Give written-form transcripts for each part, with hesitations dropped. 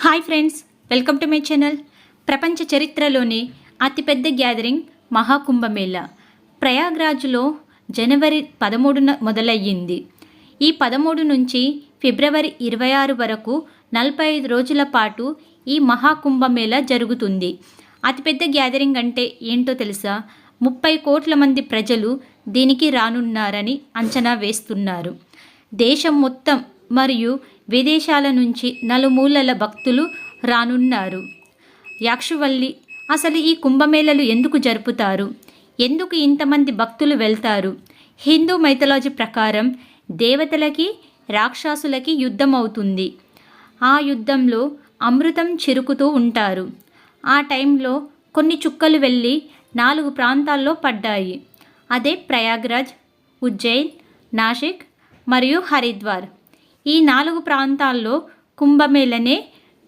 Hi friends, welcome to my channel. ప్రపంచ చరిత్రలోని అతిపెద్ద gathering Maha Kumbh Mela ప్రయాగ్రాజ్లో జనవరి 13న మొదలయ్యింది. ఈ 13 నుంచి ఫిబ్రవరి 26 వరకు 45 రోజుల పాటు ఈ మహాకుంభమేళా జరుగుతుంది. అతిపెద్ద గ్యాదరింగ్ అంటే ఏంటో తెలుసా? 30 కోట్ల మంది ప్రజలు దీనికి రానున్నారని అంచనా వేస్తున్నారు. దేశం మొత్తం మరియు విదేశాల నుంచి నలుమూలల భక్తులు రానున్నారు. యాక్షువల్లి, అసలు ఈ కుంభమేళలు ఎందుకు జరుపుతారు? ఎందుకు ఇంతమంది భక్తులు వెళ్తారు? హిందూ మైథాలజీ ప్రకారం దేవతలకి రాక్షసులకి యుద్ధం అవుతుంది. ఆ యుద్ధంలో అమృతం చిరుకుతూ ఉంటారు. ఆ టైంలో కొన్ని చుక్కలు వెళ్ళి 4 ప్రాంతాల్లో పడ్డాయి. అదే ప్రయాగ్రాజ్, ఉజ్జయిన్, నాసిక్ మరియు హరిద్వార్. ఈ 4 ప్రాంతాల్లో కుంభమేళనే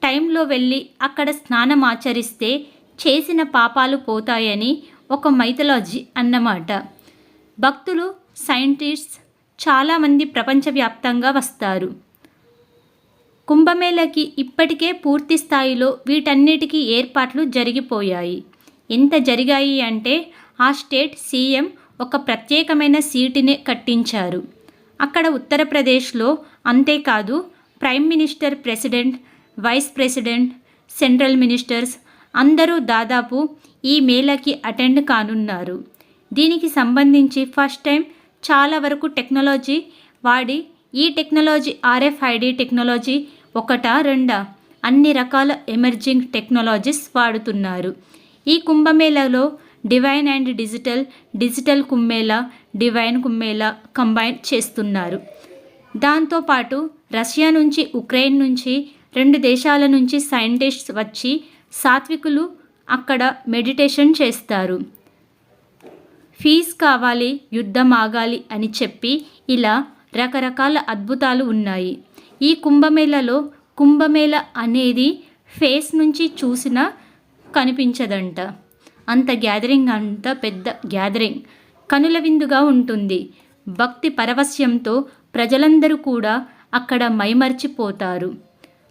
టైంలో వెళ్ళి అక్కడ స్నానం ఆచరిస్తే చేసిన పాపాలు పోతాయని ఒక మైథాలజీ అన్నమాట. భక్తులు, సైంటిస్ట్స్ చాలామంది ప్రపంచవ్యాప్తంగా వస్తారు. కుంభమేళకి ఇప్పటికే పూర్తి స్థాయిలో వీటన్నిటికీ ఏర్పాట్లు జరిగిపోయాయి. ఎంత జరిగాయి అంటే ఆ స్టేట్ సీఎం ఒక ప్రత్యేకమైన సీటునే కట్టించారు. అక్కడ ఉత్తరప్రదేశ్లో. అంతేకాదు prime minister, president, vice president, central ministers అందరూ దాదాపు ఈ మేళాకి అటెండ్ కానున్నారు. దీనికి సంబంధించి ఫస్ట్ టైం చాలా వరకు టెక్నాలజీ వాడి, ఈ టెక్నాలజీ RFID టెక్నాలజీ ఒకటా రెండా అన్ని రకాల ఎమర్జింగ్ టెక్నాలజీస్ వాడుతున్నారు. ఈ కుంభమేళాలో divine and digital Kumbh Mela, divine Kumbh Mela combine చేస్తున్నారు. దాంతోపాటు రష్యా నుంచి, ఉక్రెయిన్ నుంచి, 2 దేశాల నుంచి సైంటిస్ట్స్ వచ్చి సాత్వికులు అక్కడ మెడిటేషన్ చేస్తారు. ఫీజ్ కావాలి, యుద్ధం ఆగాలి అని చెప్పి ఇలా రకరకాల అద్భుతాలు ఉన్నాయి. ఈ కుంభమేళాలో కుంభమేళా అనేది ఫేస్ నుంచి చూసినా కనిపించదంట. అంత గ్యాదరింగ్, అంత పెద్ద గ్యాదరింగ్ కనుల విందుగా ఉంటుంది. భక్తి పరవశ్యంతో ప్రజలందరూ కూడా అక్కడ మైమర్చిపోతారు.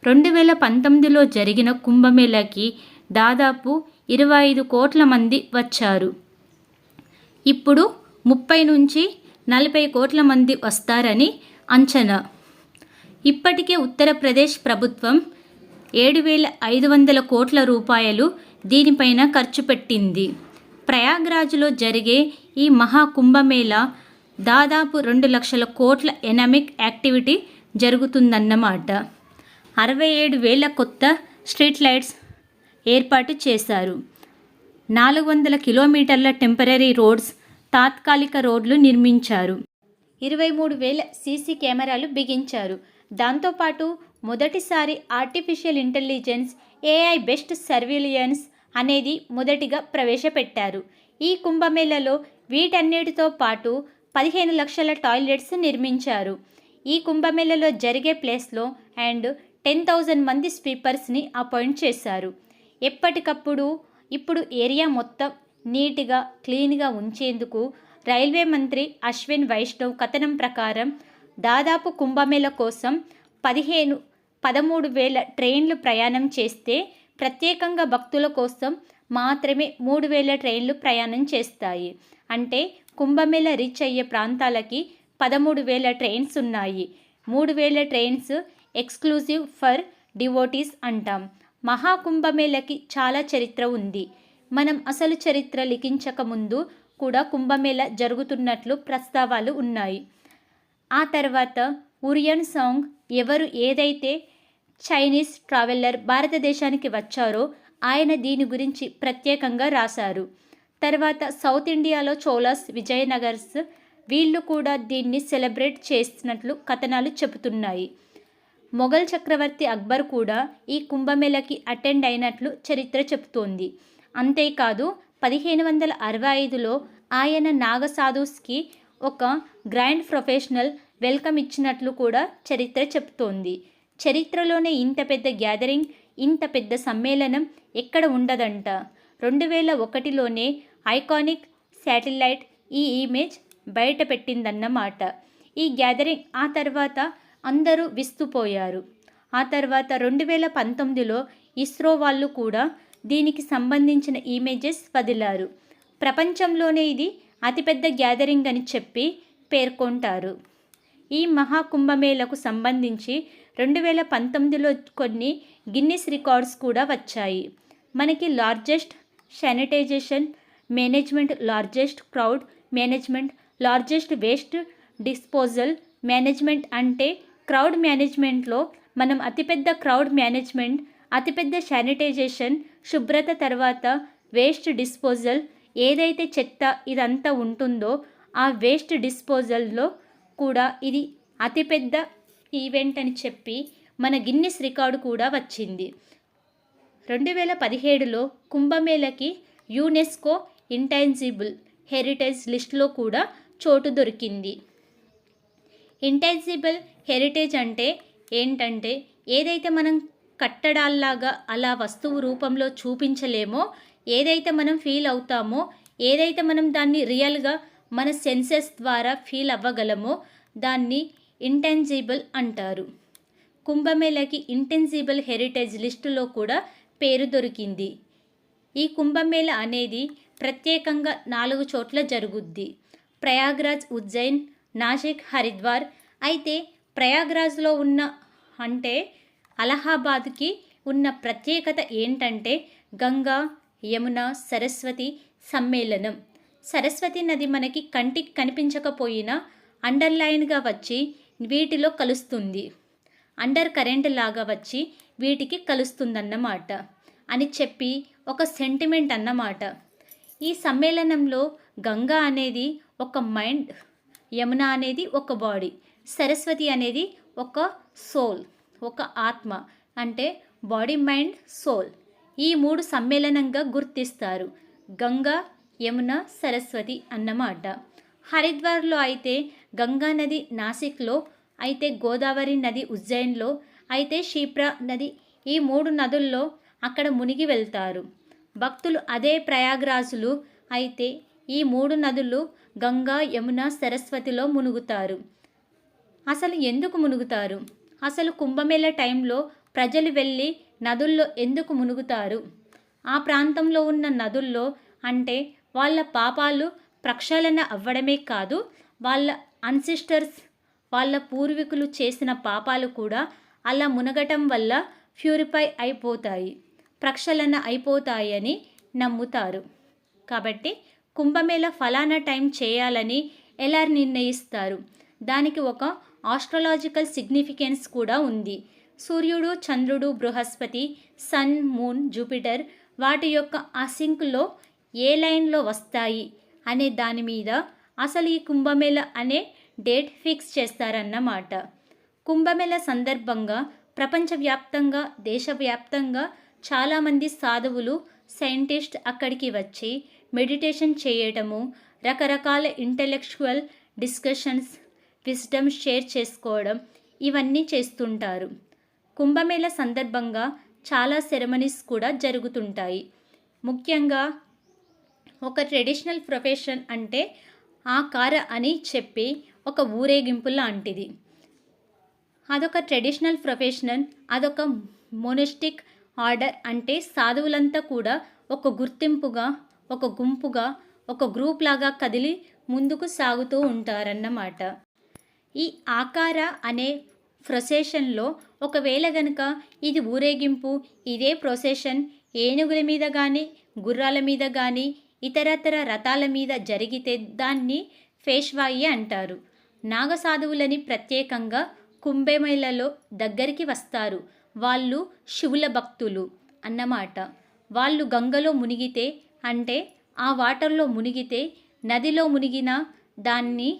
2019లో జరిగిన కుంభమేళాకి దాదాపు 25 కోట్ల మంది వచ్చారు. ఇప్పుడు 30 నుంచి 40 కోట్ల మంది వస్తారని అంచనా. ఇప్పటికే ఉత్తరప్రదేశ్ ప్రభుత్వం 7,500 కోట్ల రూపాయలు దీనిపైన ఖర్చు పెట్టింది. ప్రయాగ్రాజ్లో జరిగే ఈ మహాకుంభమేళా దాదాపు 2 లక్షల కోట్ల ఎకనామిక్ యాక్టివిటీ జరుగుతుందన్నమాట. 67,000 కొత్త స్ట్రీట్ లైట్స్ ఏర్పాటు చేశారు. 400 కిలోమీటర్ల టెంపరరీ రోడ్స్, తాత్కాలిక రోడ్లు నిర్మించారు. 23,000 సీసీ కెమెరాలు బిగించారు. దాంతోపాటు మొదటిసారి artificial intelligence AI best surveillance అనేది మొదటిగా ప్రవేశపెట్టారు. ఈ కుంభమేళాలో వీటన్నిటితో పాటు 15 లక్షల టాయిలెట్స్ నిర్మించారు. ఈ కుంభమేళాలో జరిగే ప్లేస్లో అండ్ 10,000 మంది స్వీపర్స్ని అపాయింట్ చేశారు. ఎప్పటికప్పుడు ఇప్పుడు ఏరియా మొత్తం నీట్గా, క్లీన్గా ఉంచేందుకు రైల్వే మంత్రి అశ్విన్ వైష్ణవ్ కథనం ప్రకారం దాదాపు కుంభమేళా కోసం 13,000 ట్రైన్లు ప్రయాణం చేస్తే ప్రత్యేకంగా భక్తుల కోసం మాత్రమే 3,000 ట్రైన్లు ప్రయాణం చేస్తాయి. అంటే కుంభమేళా రీచ్ అయ్యే ప్రాంతాలకి 13,000 ట్రైన్స్ ఉన్నాయి. 3,000 ట్రైన్స్ ఎక్స్క్లూజివ్ ఫర్ డివోటీస్ అంటాం. మహాకుంభమేళాకి చాలా చరిత్ర ఉంది. మనం అసలు చరిత్ర లిఖించక ముందు కూడా కుంభమేళా జరుగుతున్నట్లు ప్రస్తావాలు ఉన్నాయి. ఆ తర్వాత ఉరియన్ సాంగ్ ఎవరు ఏదైతే చైనీస్ ట్రావెలర్ భారతదేశానికి వచ్చారో ఆయన దీని గురించి ప్రత్యేకంగా రాశారు. తర్వాత సౌత్ ఇండియాలో చోళాస్, విజయనగర్స్ వీళ్ళు కూడా దీన్ని సెలబ్రేట్ చేస్తున్నట్లు కథనాలు చెబుతున్నాయి. మొఘల్ చక్రవర్తి అక్బర్ కూడా ఈ కుంభమేళాకి అటెండ్ అయినట్లు చరిత్ర చెబుతోంది. అంతేకాదు 1565లో ఆయన నాగసాధుస్కి ఒక గ్రాండ్ ప్రొఫెషనల్ వెల్కమ్ ఇచ్చినట్లు కూడా చరిత్ర చెబుతోంది. చరిత్రలోనే ఇంత పెద్ద గ్యాదరింగ్, ఇంత పెద్ద సమ్మేళనం ఎక్కడ ఉండదంట. 2001లోనే ఐకానిక్ శాటిలైట్ ఈ ఇమేజ్ బయట పెట్టిందన్నమాట. ఈ గ్యాదరింగ్ ఆ తర్వాత అందరూ విస్తుపోయారు. ఆ తర్వాత 2019లో ఇస్రో వాళ్ళు కూడా దీనికి సంబంధించిన ఇమేజెస్ వదిలారు. ప్రపంచంలోనే ఇది అతిపెద్ద గ్యాదరింగ్ అని చెప్పి పేర్కొంటారు. ఈ మహాకుంభమేళకు సంబంధించి 2019లో కొన్ని గిన్నిస్ రికార్డ్స్ కూడా వచ్చాయి. మనకి largest sanitization management, largest crowd management, largest waste disposal management. అంటే క్రౌడ్ మేనేజ్మెంట్లో మనం అతిపెద్ద క్రౌడ్ మేనేజ్మెంట్, అతిపెద్ద శానిటైజేషన్, శుభ్రత, తర్వాత వేస్ట్ డిస్పోజల్, ఏదైతే చెత్త ఇదంతా ఉంటుందో ఆ వేస్ట్ డిస్పోజల్లో కూడా ఇది అతిపెద్ద ఈవెంట్ అని చెప్పి మన గిన్నిస్ రికార్డు కూడా వచ్చింది. 2017లో కుంభమేళకి యునెస్కో ఇంటాంజిబుల్ హెరిటేజ్ లిస్టులో కూడా చోటు దొరికింది. ఇంటాంజిబుల్ హెరిటేజ్ అంటే ఏంటంటే ఏదైతే మనం కట్టడాల్లాగా అలా వస్తువు రూపంలో చూపించలేమో, ఏదైతే మనం ఫీల్ అవుతామో, ఏదైతే మనం దాన్ని రియల్గా మన సెన్సెస్ ద్వారా ఫీల్ అవ్వగలమో దాన్ని ఇంటాంజిబుల్ అంటారు. కుంభమేళకి ఇంటాంజిబుల్ హెరిటేజ్ లిస్టులో కూడా పేరు దొరికింది. ఈ కుంభమేళ అనేది ప్రత్యేకంగా 4 చోట్ల జరుగుద్ది. ప్రయాగ్రాజ్, ఉజ్జయిన్, నాసిక్, హరిద్వార్. అయితే ప్రయాగ్రాజ్లో ఉన్న అంటే అలహాబాద్కి ఉన్న ప్రత్యేకత ఏంటంటే గంగా, యమున, సరస్వతి సమ్మేళనం. సరస్వతి నది మనకి కంటికి కనిపించకపోయినా అండర్లైన్గా వచ్చి వీటిలో కలుస్తుంది, అండర్ కరెంట్ లాగా వచ్చి వీటికి కలుస్తుందన్నమాట అని చెప్పి ఒక సెంటిమెంట్ అన్నమాట. ఈ సమ్మేళనంలో గంగా అనేది ఒక మైండ్, యమున అనేది ఒక బాడీ, సరస్వతి అనేది ఒక సోల్, ఒక ఆత్మ. అంటే బాడీ, మైండ్, సోల్, ఈ 3 సమ్మేళనంగా గుర్తిస్తారు. గంగా, యమున, సరస్వతి అన్నమాట. హరిద్వార్లో అయితే గంగా నది నాసిక్లో, అయితే గోదావరి నది ఉజ్జయిన్లో, అయితే క్షిప్రా నది, ఈ 3 నదుల్లో అక్కడ మునిగి వెళ్తారు భక్తులు. అదే ప్రయాగ్రాజులు అయితే ఈ 3 నదులు గంగా, యమున, సరస్వతిలో మునుగుతారు. అసలు ఎందుకు మునుగుతారు? అసలు కుంభమేళ టైంలో ప్రజలు వెళ్ళి నదుల్లో ఎందుకు మునుగుతారు? ఆ ప్రాంతంలో ఉన్న నదుల్లో అంటే వాళ్ళ పాపాలు ప్రక్షాళన అవ్వడమే కాదు, వాళ్ళ అన్సిస్టర్స్, వాళ్ళ పూర్వీకులు చేసిన పాపాలు కూడా అలా మునగటం వల్ల ప్యూరిఫై అయిపోతాయి, ప్రక్షాళన అయిపోతాయని నమ్ముతారు. కాబట్టి కుంభమేళ ఫలానా టైం చేయాలని ఎలా నిర్ణయిస్తారు? దానికి ఒక ఆస్ట్రాలజికల్ సిగ్నిఫికెన్స్ కూడా ఉంది. సూర్యుడు, చంద్రుడు, బృహస్పతి, సన్, మూన్, జూపిటర్ వాటి యొక్క అసింక్లో ఏ లైన్లో వస్తాయి అనే దాని మీద అసలు ఈ కుంభమేళ అనే డేట్ ఫిక్స్ చేస్తారన్నమాట. కుంభమేళ సందర్భంగా ప్రపంచవ్యాప్తంగా, దేశవ్యాప్తంగా చాలామంది సాధువులు, సైంటిస్ట్ అక్కడికి వచ్చి మెడిటేషన్ చేయటము, రకరకాల ఇంటెలెక్చువల్ డిస్కషన్స్, విజ్డమ్ షేర్ చేసుకోవడం, ఇవన్నీ చేస్తుంటారు. కుంభమేళ సందర్భంగా చాలా సెరమనీస్ కూడా జరుగుతుంటాయి. ముఖ్యంగా ఒక ట్రెడిషనల్ ప్రొఫెషన్ అంటే ఆకార అని చెప్పి ఒక ఊరేగింపు లాంటిది. అదొక ట్రెడిషనల్ ప్రొఫెషనల్, అదొక మొనస్టిక్ ఆర్డర్. అంటే సాధువులంతా కూడా ఒక గుర్తింపుగా, ఒక గుంపుగా, ఒక గ్రూప్ లాగా కదిలి ముందుకు సాగుతూ ఉంటారన్నమాట. ఈ ఆకార అనే ప్రొసెషన్లో ఒకవేళ గనుక ఇది ఊరేగింపు, ఇదే ప్రొసెషన్ ఏనుగుల మీద కానీ, గుర్రాల మీద కానీ, ఇతరతర రథాల మీద జరిగితే దాన్ని పేష్వాయి అంటారు. నాగసాధువులని ప్రత్యేకంగా కుంభమేళలో దగ్గరికి వస్తారు. వాళ్ళు శివుల భక్తులు అన్నమాట. వాళ్ళు గంగలో మునిగితే అంటే ఆ వాటర్లో మునిగితే, నదిలో మునిగిన దాన్ని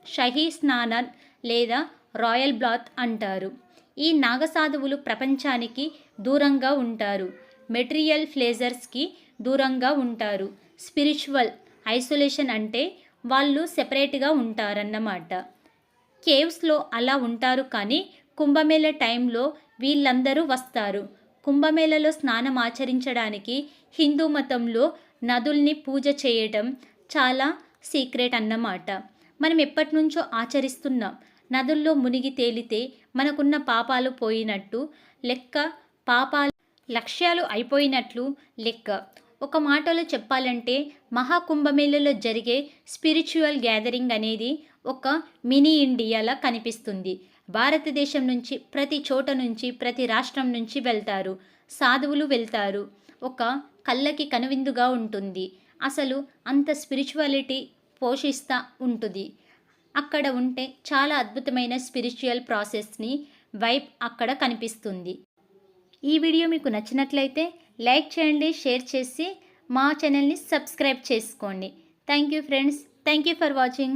షహీ స్నానం లేదా రాయల్ బాత్ అంటారు. ఈ నాగసాధువులు ప్రపంచానికి దూరంగా ఉంటారు, మెటీరియల్ ప్లెజర్స్కి దూరంగా ఉంటారు. స్పిరిచువల్ ఐసోలేషన్ అంటే వాళ్ళు సెపరేట్గా ఉంటారన్నమాట. కేవ్స్లో అలా ఉంటారు. కానీ కుంభమేళ టైంలో వీళ్ళందరూ వస్తారు. కుంభమేళలో స్నానం ఆచరించడానికి హిందూ మతంలో నదుల్ని పూజ చేయటం చాలా సీక్రెట్ అన్నమాట. మనం ఎప్పటి నుంచో ఆచరిస్తున్నాం. నదుల్లో మునిగి తేలితే మనకున్న పాపాలు పోయినట్టు లెక్క, పాపాలు లక్ష్యాలు అయిపోయినట్లు లెక్క. ఒక మాటలో చెప్పాలంటే మహాకుంభమేళలో జరిగే స్పిరిచువల్ గ్యాదరింగ్ అనేది ఒక మినీ ఇండియాలా కనిపిస్తుంది. భారతదేశం నుంచి ప్రతి చోట నుంచి, ప్రతి రాష్ట్రం నుంచి వెళ్తారు, సాధువులు వెళ్తారు. ఒక కళ్ళకి కనువిందుగా ఉంటుంది. అసలు అంత స్పిరిచువాలిటీ పోషిస్తూ ఉంటుంది. అక్కడ ఉంటే చాలా అద్భుతమైన స్పిరిచువల్ ప్రాసెస్ని వైబ్ అక్కడ కనిపిస్తుంది. ఈ వీడియో మీకు నచ్చినట్లయితే లైక్ చేయండి, షేర్ చేసి మా ఛానల్ని సబ్స్క్రైబ్ చేసుకోండి. Thank you friends. Thank you for watching.